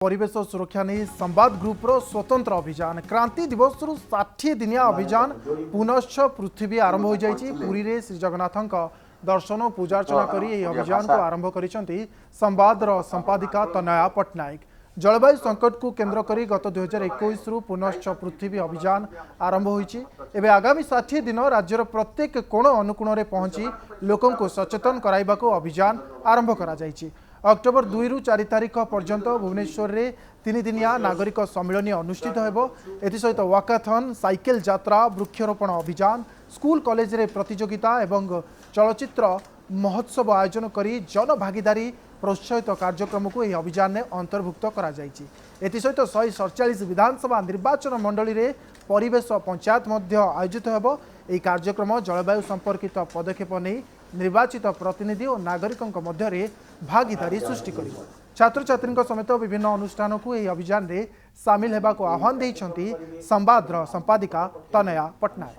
परिवेश सुरक्षा नहीं संवाद ग्रुपर स्वतंत्र अभियान क्रांति दिवस 60 दिनिया अभियान पुनश्च पृथ्वी आरंभ हो जाइछि। पुरी रे श्री जगन्नाथक दर्शन और पूजार्चना करी यह अभियान को आरंभ करिसेंति संवादर संपादिका तनया पट्टनायक। जलवायु संकट को केंद्र करी गत 2021 रु पुनश्च पृथ्वी अभियान आरंभ होइछि। एबे आगामी 60 दिन राज्यर प्रत्येक कोण अनुकोण रे पहुंची लोकन को सचेतन कराइबा को अभियान आरंभ करा जाइछि। अक्टोबर 2 रु 4 तारिख पर्यंत भुवनेश्वर रे 3 दिनिया नागरिक सम्मेलन अनुष्ठित हेबो। एथि सहित वाकाथन, साइकेल यात्रा, वृक्षरोपण अभियान, स्कूल कॉलेज रे प्रतियोगिता एवं चलचित्र महोत्सव आयोजन करी जन भागीदारी प्रोत्साहित कार्यक्रम को यह अभियान में अंतर्भुक्त करा जाइछि। एथि सहित 147 विधानसभा निर्वाचन मंडली रे परिवेश पंचायत मध्य आयोजित हेबो। एही कार्यक्रम जलवायु संपर्कित पदक्षेप नहीं निर्वाचित प्रतिनिधि और नागरिकों मध्य भागीदारी सृष्टि करिबो। छात्र छात्री समेत विभिन्न अनुष्ठान को यह अभियान रे सामिल हेबा को आह्वान देइछंती संवादर संपादिका तनया पट्टनायक।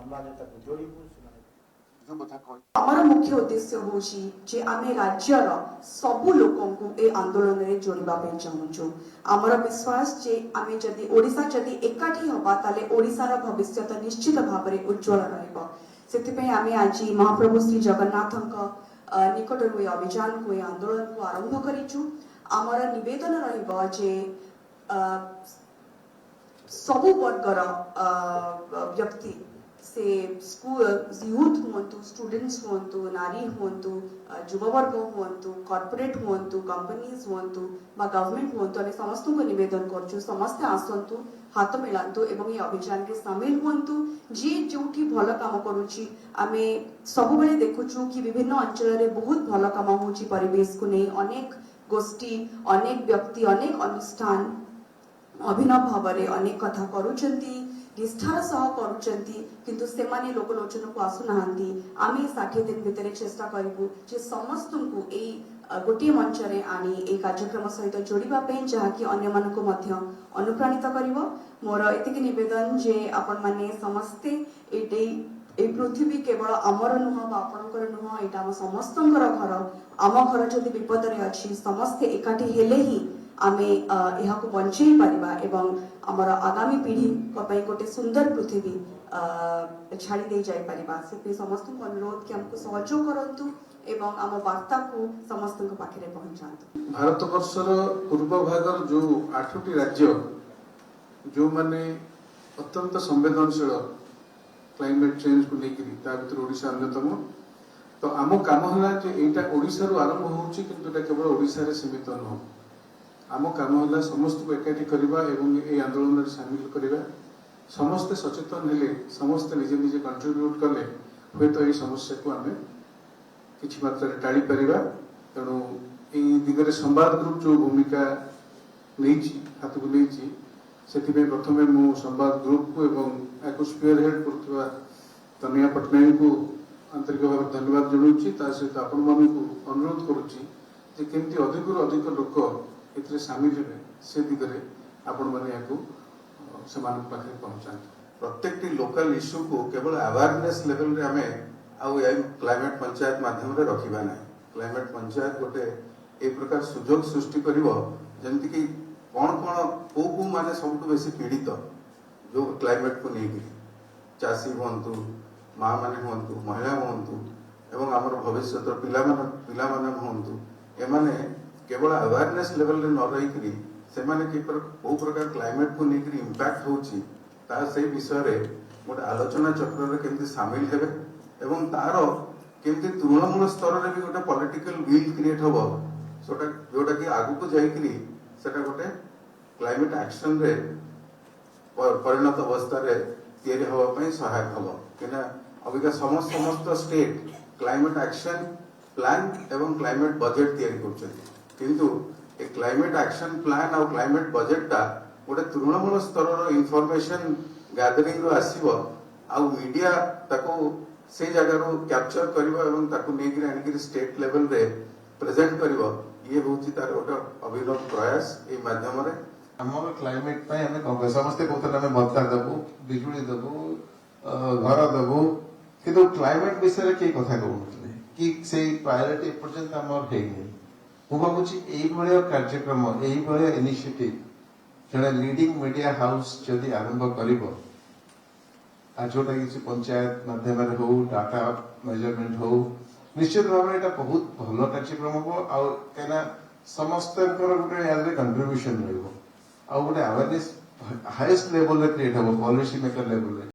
आमर मुख्य उद्देश्य होची जे आमे राज्यर सबु लोकन को ए आंदोलन रे जोड़िबा पे चाहूछु। आमर विश्वास जे आमे जदि ओडिसा जदि एकाठी हबा ताले ओडिसार भविष्यत निश्चित भाबरे उज्जवल रहइबो। सेति पे आमे आजि महाप्रभु श्री जगन्नाथक निकट होय अभियान को ए आंदोलन को आरंभ करिछु। आमर निवेदन रहइबो जे सबु वर्गर व्यक्ति से स्कूल यूथ हुंतु, स्टूडेंट्स हुंतु, नारी हुंतु, युववर्ग हुंतु, कॉर्पोरेट हुंतु, कंपनीज हुंतु बा गवर्नमेंट हुंतु, आमे समस्त को निवेदन करछु समस्त आसंतु हाथ मिलांतु एवं ये अभियान के शामिल हुंतु। जे जोठी भल काम करूची आमे सब बेले देखुछु कि विभिन्न अंचल रे बहुत भल काम होची। परिवेश को नै अनेक गोष्ठी, अनेक व्यक्ति, अनेक अनुष्ठान अभिनव भावरे अनेक कथा करूचंती, निष्ठार सह करूचंती, किंतु सेमाने लोकलोचन को आसु नाहंती। आमे 60 दिन भितरे चेष्टा करिबु जे समस्त को एई गोटे मंच रे आनी ए कार्यक्रम सहित जोड़िबा पे जहा कि अन्य मन को मध्य अनुप्राणित करिवो। मोर एतिक निवेदन जे आपण माने समस्ते एटे ए पृथ्वी केवल आमर नुह बा आपणकर नुह, एटा हम समस्तंकर घर। आम घर जदि विपद रे अछि समस्ते एकाठी हेले ही आमे यहा को बंचेई परिबा एवं हमर आगामी पीढ़ी को पई गोटे सुंदर पृथ्वी छाड़ी दे जाय परिबा। से समस्त को अनुरोध कि हमको सहयोग करंतु एवं आम वार्ता को समस्त को पाखरे पहुंचांतु। भारत वर्षर पूर्व भागर जो 8टी राज्य जो माने अत्यंत संवेदनशील क्लाइमेट चेंज को लेकिन ता भीतर ओडिशा अन्यतम। तो आम काम होला जे एटा ओडिशा रो आरंभ होउची, किंतु एटा केवल ओडिशा रे सीमित न हो। आम काम होला समस्त को एकाठी करबा एवं ए आंदोलन रे शामिल करबा। समस्त सचेतन हेले, समस्त निजे निजे कंट्रीब्यूट कले हुए तो ए समस्या को आमे किछि मात्रा रे टाळी परिबा। तेणु ए दिगरे संवाद ग्रुप जो भूमिका नैछि हाथ को नैछि सेति प्रथमे मु संवाद ग्रुप को एवं एको स्पीयर हेड करथवा तनया पट्टनायक को आंतरिक भाव धन्यवाद जणाउछि। ता सहित आपण मानकु अनुरोध करूछि जे केमति अधिक अधिक लोक एथरे शामिल हेबे से दिगरे आपण माने याकु समान पाखे पहुंचाते। प्रत्येक लोकल इश्यू को केवल अवेयरनेस लेवल रे हमें आउ क्लाइमेट पंचायत माध्यम रे रखिबा नै। क्लाइमेट पंचायत गोटे ए प्रकार सुजोग सृष्टि करिवो जेंति कि कोन को माने सबटु बेसी पीड़ित जो क्लाइमेट को नेकी चासी होंतु, मां माने होंतु, महिला होंतु एवं हमर भविष्यत पिला माने होंतु, एमाने केवल अवेयरनेस लेवल रे न रही करी से माने कि को प्रकार क्लाइमेट को नेकी इंपैक्ट होची ता से विषय रे गोटे आलोचना चक्र रे केमति शामिल हेबे एवं तारो केमति तृणमूल स्तर रे भी गोटे पॉलिटिकल विल क्रिएट होबो सोटा जोटा कि आगु को जाई करी सेटा गोटे क्लाइमेट एक्शन रे परिणत अवस्था रे तयारी होबा पई सहायक होबो। केना अबिका समस्त स्टेट क्लाइमेट एक्शन प्लान एवं क्लाइमेट बजेट तयारी करछथि, किंतु ए क्लाइमेट एक्शन प्लान और क्लाइमेट बजेट टा गोटे तृणमूल स्तर रो इन्फॉर्मेशन गैदरिंग रो आसीबो आ मीडिया ताको से जगह रो कैप्चर करिवो एवं ताको नेगिर आनिगिर स्टेट लेवल रे प्रेजेंट करिवो। ये होची तार गोटे अभिनव प्रयास ए माध्यम रे हमर क्लाइमेट पय हमें कहबे समस्त कोतन हमें भत्ता देबो, बिजुली देबो, घर देबो, किंतु क्लाइमेट विषय रे के कथा कहउतले कि से प्रायोरिटी पर्यंत हमर हे नै। मु भाबुची एई भलिया कार्यक्रम एई भलिया इनिशिएटिव जड़े लीडिंग मीडिया हाउस जदि आरंभ करिबो आ जोटा किसी पंचायत माध्यम हो डाटा मेजरमेंट हो निश्चित भाव में एटा बहुत भलो कार्यक्रम हो आ केना समस्त गोटे यार कंट्रीब्यूशन रहइबो आ गोटे अवेयरनेस हाईएस्ट लेवल रे क्रिएट हो पॉलिसी मेकर लेवल रे